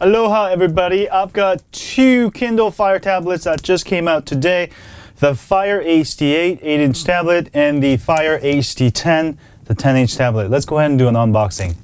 Aloha everybody, I've got two Kindle Fire tablets that just came out today. The Fire HD8 8-inch tablet and the Fire HD10, the 10-inch tablet. Let's go ahead and do an unboxing.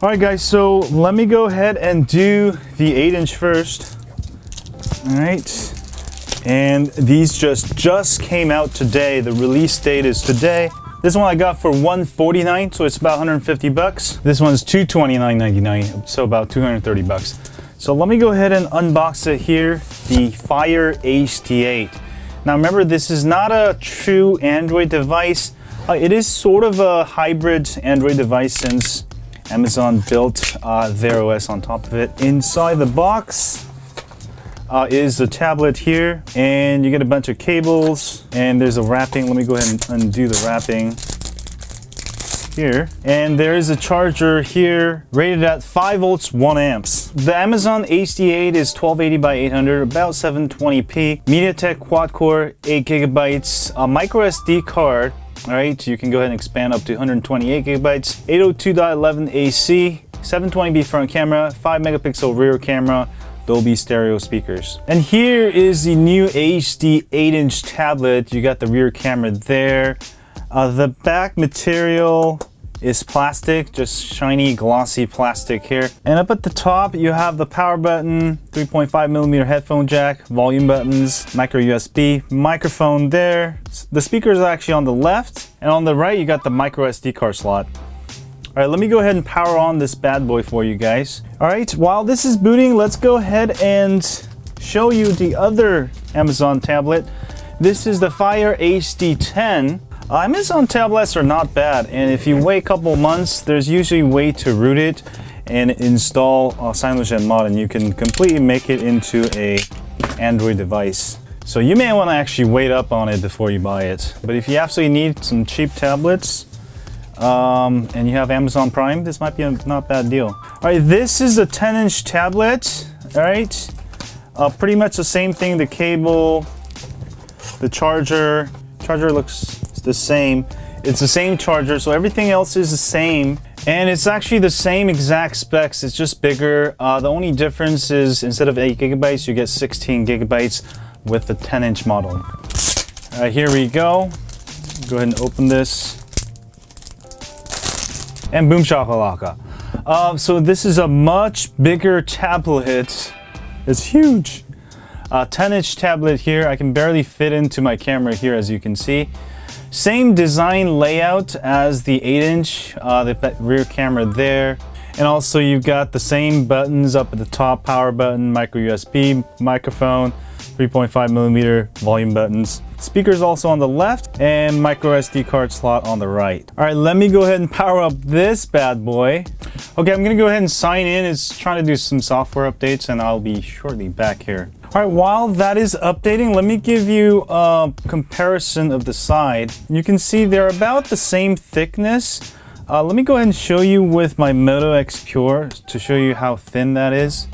Alright guys, so let me go ahead and do the 8-inch first. Alright, and these just came out today. The release date is today. This one I got for $149, so it's about 150 bucks. This one's $229.99, so about 230 bucks. So let me go ahead and unbox it here, the Fire HD8. Now remember, this is not a true Android device. It is sort of a hybrid Android device since Amazon built their OS on top of it. Inside the box is the tablet here, and you get a bunch of cables, and there's a wrapping. Let me go ahead and undo the wrapping here. And there is a charger here, rated at 5 volts, 1 amps. The Amazon HD8 is 1280 by 800, about 720p. MediaTek quad-core, 8 gigabytes, a micro SD card. All right, you can go ahead and expand up to 128 gigabytes, 802.11 AC, 720p front camera, 5 megapixel rear camera, Dolby stereo speakers. And here is the new HD 8-inch tablet. You got the rear camera there. The back material is plastic, just shiny, glossy plastic here. And up at the top, you have the power button, 3.5mm headphone jack, volume buttons, micro USB, microphone there. The speakers are actually on the left, and on the right, you got the micro SD card slot. All right, let me go ahead and power on this bad boy for you guys. All right, while this is booting, let's go ahead and show you the other Amazon tablet. This is the Fire HD10. Amazon tablets are not bad, and if you wait a couple months, there's usually a way to root it and install CyanogenMod, and you can completely make it into a Android device. So you may want to actually wait up on it before you buy it. But if you absolutely need some cheap tablets, and you have Amazon Prime, this might be a not bad deal. All right, this is a 10-inch tablet. All right, pretty much the same thing. The cable, the charger looks the same. It's the same charger, so everything else is the same. And it's actually the same exact specs, it's just bigger. The only difference is instead of 8 gigabytes, you get 16 gigabytes with the 10-inch model. All right, here we go. Go ahead and open this. And boom shakalaka. So this is a much bigger tablet. It's huge. 10-inch tablet here. I can barely fit into my camera here, as you can see. Same design layout as the 8-inch, the rear camera there. And also you've got the same buttons up at the top, power button, micro USB, microphone, 3.5mm volume buttons. Speakers also on the left, and micro SD card slot on the right. All right, let me go ahead and power up this bad boy. Okay, I'm gonna go ahead and sign in. It's trying to do some software updates, and I'll be shortly back here. All right, while that is updating, let me give you a comparison of the side. You can see they're about the same thickness. Let me go ahead and show you with my Moto X Pure to show you how thin that is.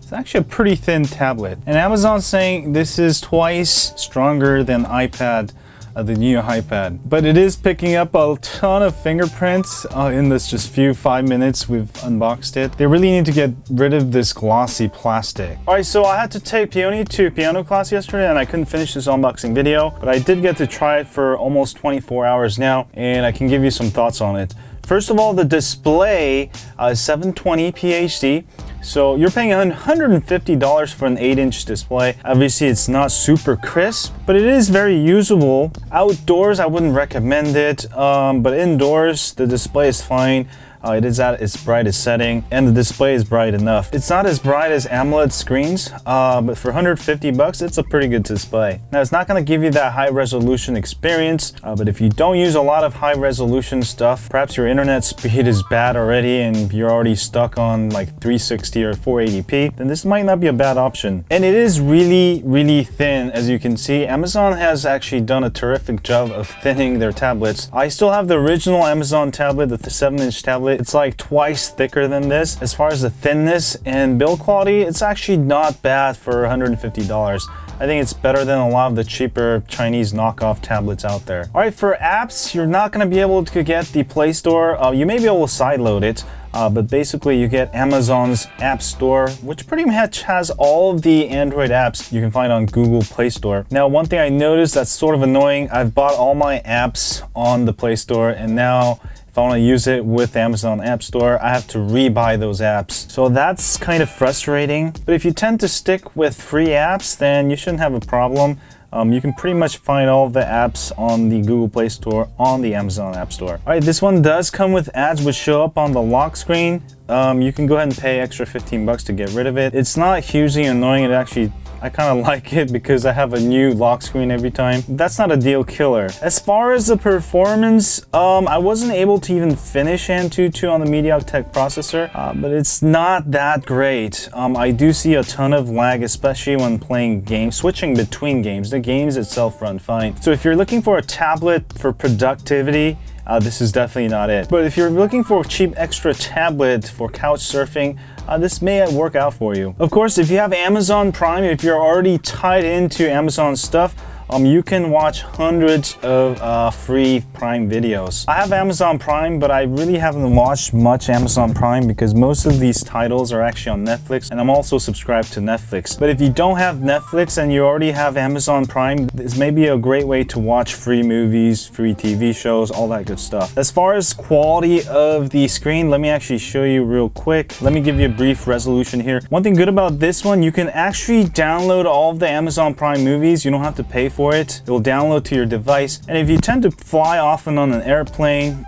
It's actually a pretty thin tablet. And Amazon's saying this is twice stronger than iPad, the new iPad. But it is picking up a ton of fingerprints in this just 5 minutes we've unboxed it. They really need to get rid of this glossy plastic. All right, so I had to take Peony to piano class yesterday, and I couldn't finish this unboxing video, but I did get to try it for almost 24 hours now, and I can give you some thoughts on it. First of all, the display is 720p HD. So you're paying $150 for an 8-inch display. Obviously, it's not super crisp, but it is very usable. Outdoors, I wouldn't recommend it, but indoors, the display is fine. It is at its brightest setting, and the display is bright enough. It's not as bright as AMOLED screens, but for 150 bucks, it's a pretty good display. Now, it's not gonna give you that high resolution experience, but if you don't use a lot of high resolution stuff, perhaps your internet speed is bad already and you're already stuck on like 360 or 480p, then this might not be a bad option. And it is really, really thin, as you can see. Amazon has actually done a terrific job of thinning their tablets. I still have the original Amazon tablet, the 7-inch tablet. It's like twice thicker than this. As far as the thinness and build quality, it's actually not bad for $150. I think it's better than a lot of the cheaper Chinese knockoff tablets out there. All right, for apps, you're not going to be able to get the Play Store. You may be able to sideload it, but basically you get Amazon's App Store, which pretty much has all of the Android apps you can find on Google Play Store. Now, one thing I noticed that's sort of annoying, I've bought all my apps on the Play Store, and now if I want to use it with Amazon App Store, I have to rebuy those apps. So that's kind of frustrating. But if you tend to stick with free apps, then you shouldn't have a problem. You can pretty much find all of the apps on the Google Play Store on the Amazon App Store. All right, this one does come with ads which show up on the lock screen. You can go ahead and pay extra 15 bucks to get rid of it. It's not hugely annoying. It actually, I kind of like it because I have a new lock screen every time. That's not a deal killer. As far as the performance, I wasn't able to even finish Antutu on the MediaTek processor, but it's not that great. I do see a ton of lag, especially when playing games, switching between games. The games itself run fine. So if you're looking for a tablet for productivity, this is definitely not it. But if you're looking for a cheap extra tablet for couch surfing, this may work out for you. Of course, if you have Amazon Prime, if you're already tied into Amazon stuff, you can watch hundreds of free Prime videos. I have Amazon Prime, but I really haven't watched much Amazon Prime because most of these titles are actually on Netflix, and I'm also subscribed to Netflix. But if you don't have Netflix and you already have Amazon Prime, this may be a great way to watch free movies, free TV shows, all that good stuff. As far as quality of the screen, let me actually show you real quick. Let me give you a brief resolution here. One thing good about this one, you can actually download all of the Amazon Prime movies. You don't have to pay for it. It will download to your device. And if you tend to fly often on an airplane,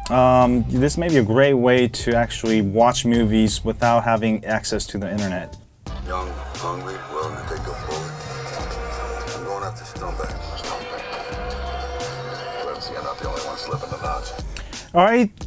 this may be a great way to actually watch movies without having access to the internet. Young, hungry, willing to take a bullet. I'm going after Stoneback. Let's see, I'm not the only one slipping the knots. All right,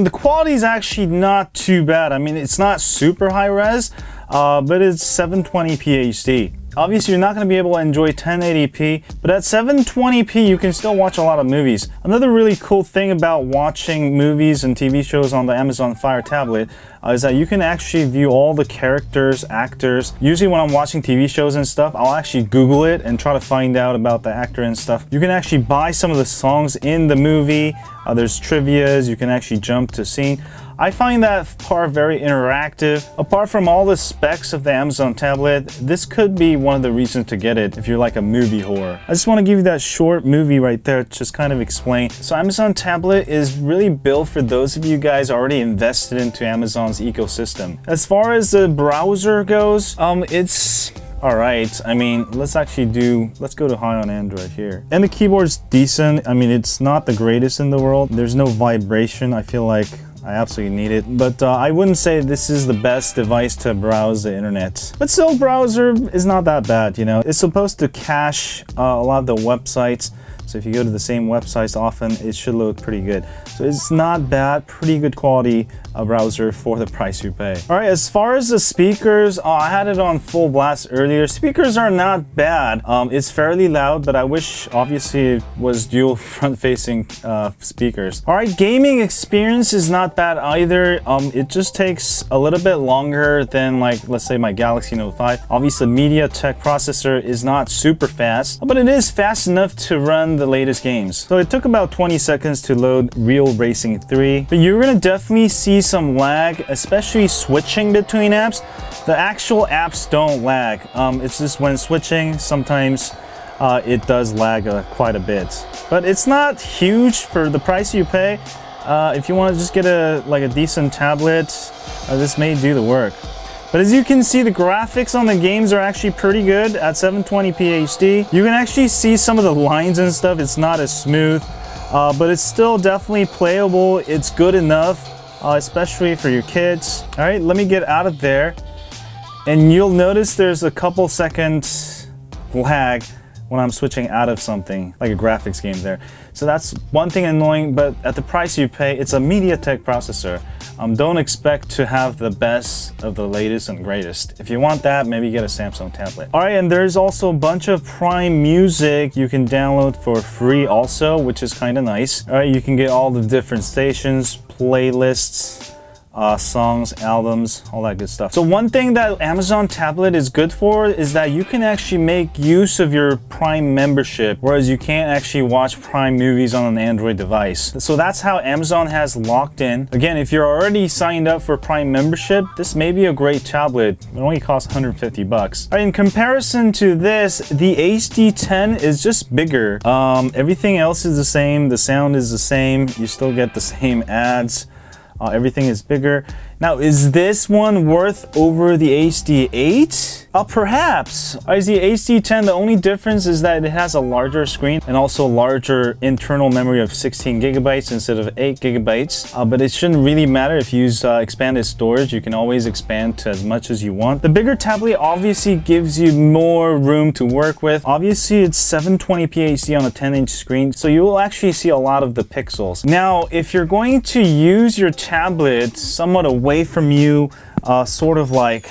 the quality is actually not too bad. I mean, it's not super high res, but it's 720p HD. Obviously, you're not going to be able to enjoy 1080p, but at 720p, you can still watch a lot of movies. Another really cool thing about watching movies and TV shows on the Amazon Fire tablet is that you can actually view all the characters, actors. Usually when I'm watching TV shows and stuff, I'll actually Google it and try to find out about the actor and stuff. You can actually buy some of the songs in the movie. There's trivias, you can actually jump to scene. I find that part very interactive. Apart from all the specs of the Amazon tablet, this could be one of the reasons to get it if you're like a movie whore. I just want to give you that short movie right there to just kind of explain. So Amazon tablet is really built for those of you guys already invested into Amazon's ecosystem. As far as the browser goes, it's alright. I mean, let's go to high on Android here. And the keyboard's decent. I mean, it's not the greatest in the world. There's no vibration. I feel like I absolutely need it, but I wouldn't say this is the best device to browse the internet. But still, browser is not that bad, you know. It's supposed to cache a lot of the websites, so if you go to the same websites often, it should load pretty good. So it's not bad, pretty good quality browser for the price you pay. All right, as far as the speakers, I had it on full blast earlier. Speakers are not bad. It's fairly loud, but I wish obviously it was dual front-facing speakers. All right, gaming experience is not bad either. It just takes a little bit longer than, like, let's say my Galaxy Note 5. Obviously, the MediaTek processor is not super fast, but it is fast enough to run the latest games. So it took about 20 seconds to load Real Racing 3, but you're gonna definitely see some lag, especially switching between apps. The actual apps don't lag. It's just when switching, sometimes it does lag quite a bit. But it's not huge for the price you pay. If you want to just get a decent tablet, this may do the work. But as you can see, the graphics on the games are actually pretty good at 720p HD. You can actually see some of the lines and stuff. It's not as smooth, but it's still definitely playable. It's good enough, especially for your kids. All right, let me get out of there. And you'll notice there's a couple seconds lag when I'm switching out of something, like a graphics game there. So that's one thing annoying, but at the price you pay, it's a MediaTek processor. Don't expect to have the best of the latest and greatest. If you want that, maybe get a Samsung tablet. All right, and there's also a bunch of Prime Music you can download for free also, which is kind of nice. All right, you can get all the different stations, playlists, songs, albums, all that good stuff. So one thing that Amazon tablet is good for is that you can actually make use of your Prime membership, whereas you can't actually watch Prime movies on an Android device. So that's how Amazon has locked in. Again, if you're already signed up for Prime membership, this may be a great tablet. It only costs 150 bucks. All right, in comparison to this, the HD10 is just bigger. Everything else is the same. The sound is the same. You still get the same ads. Everything is bigger. Now, is this one worth over the HD8? Perhaps. Is the HD10, the only difference is that it has a larger screen and also larger internal memory of 16 gigabytes instead of 8 gigabytes. But it shouldn't really matter if you use expanded storage. You can always expand to as much as you want. The bigger tablet obviously gives you more room to work with. Obviously, it's 720p HD on a 10-inch screen, so you will actually see a lot of the pixels. Now, if you're going to use your tablet somewhat away from you, sort of like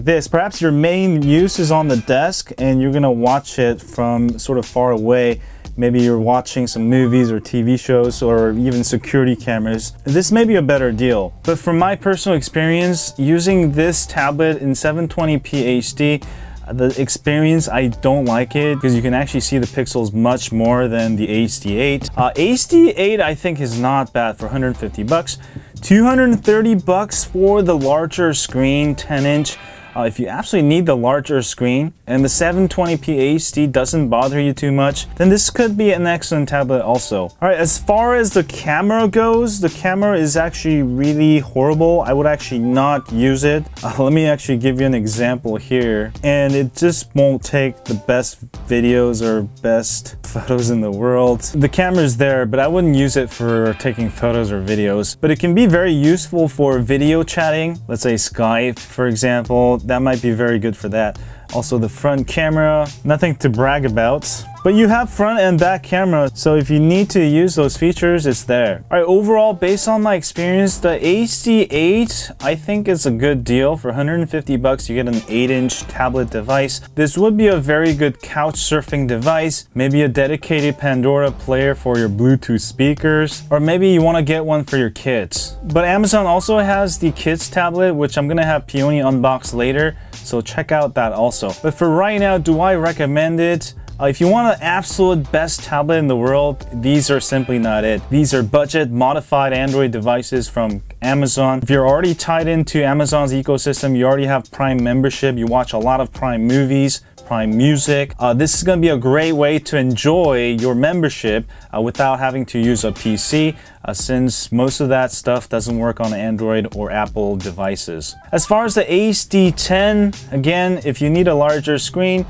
this, perhaps your main use is on the desk and you're gonna watch it from sort of far away. Maybe you're watching some movies or TV shows or even security cameras. This may be a better deal. But from my personal experience, using this tablet in 720p HD, the experience, I don't like it because you can actually see the pixels much more than the HD8. HD8 I think is not bad for 150 bucks. 230 bucks for the larger screen, 10-inch. If you absolutely need the larger screen and the 720p HD doesn't bother you too much, then this could be an excellent tablet also. All right, as far as the camera goes, the camera is actually really horrible. I would actually not use it. Let me actually give you an example here. And it just won't take the best videos or best photos in the world. The camera is there, but I wouldn't use it for taking photos or videos. But it can be very useful for video chatting. Let's say Skype, for example. That might be very good for that. Also the front camera, nothing to brag about, but you have front and back camera, so if you need to use those features, it's there. All right, overall, based on my experience, the HD8, I think is a good deal. For 150 bucks, you get an 8-inch tablet device. This would be a very good couch surfing device, maybe a dedicated Pandora player for your Bluetooth speakers, or maybe you want to get one for your kids. But Amazon also has the kids tablet, which I'm gonna have Peony unbox later, so check out that also. But for right now, do I recommend it? If you want an absolute best tablet in the world, these are simply not it. These are budget modified Android devices from Amazon. If you're already tied into Amazon's ecosystem, you already have Prime membership, you watch a lot of Prime movies, Prime Music. This is going to be a great way to enjoy your membership without having to use a PC, since most of that stuff doesn't work on Android or Apple devices. As far as the HD10, again, if you need a larger screen,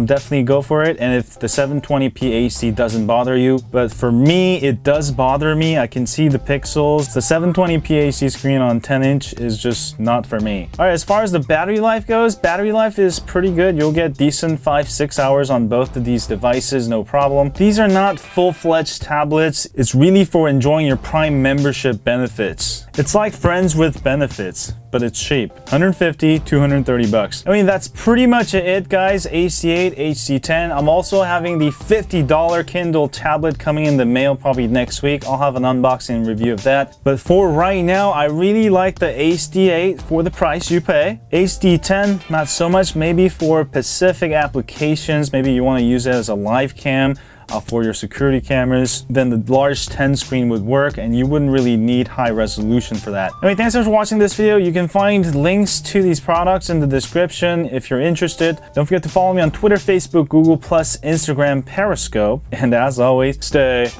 definitely go for it. And if the 720p HD doesn't bother you, but for me, it does bother me. I can see the pixels. The 720p HD screen on 10-inch is just not for me. All right, as far as the battery life goes, battery life is pretty good. You'll get decent 5-6 hours on both of these devices, no problem. These are not full-fledged tablets. It's really for enjoying your Prime membership benefits. It's like friends with benefits, but it's cheap. 150, 230 bucks. I mean, that's pretty much it, guys. HD8, HD10. I'm also having the $50 Kindle tablet coming in the mail probably next week. I'll have an unboxing review of that. But for right now, I really like the HD8 for the price you pay. HD10, not so much. Maybe for specific applications, maybe you want to use it as a live cam. For your security cameras, then the large 10 screen would work and you wouldn't really need high resolution for that. Anyway, thanks so much for watching this video. You can find links to these products in the description if you're interested. Don't forget to follow me on Twitter, Facebook, Google+, Instagram, Periscope, and as always, stay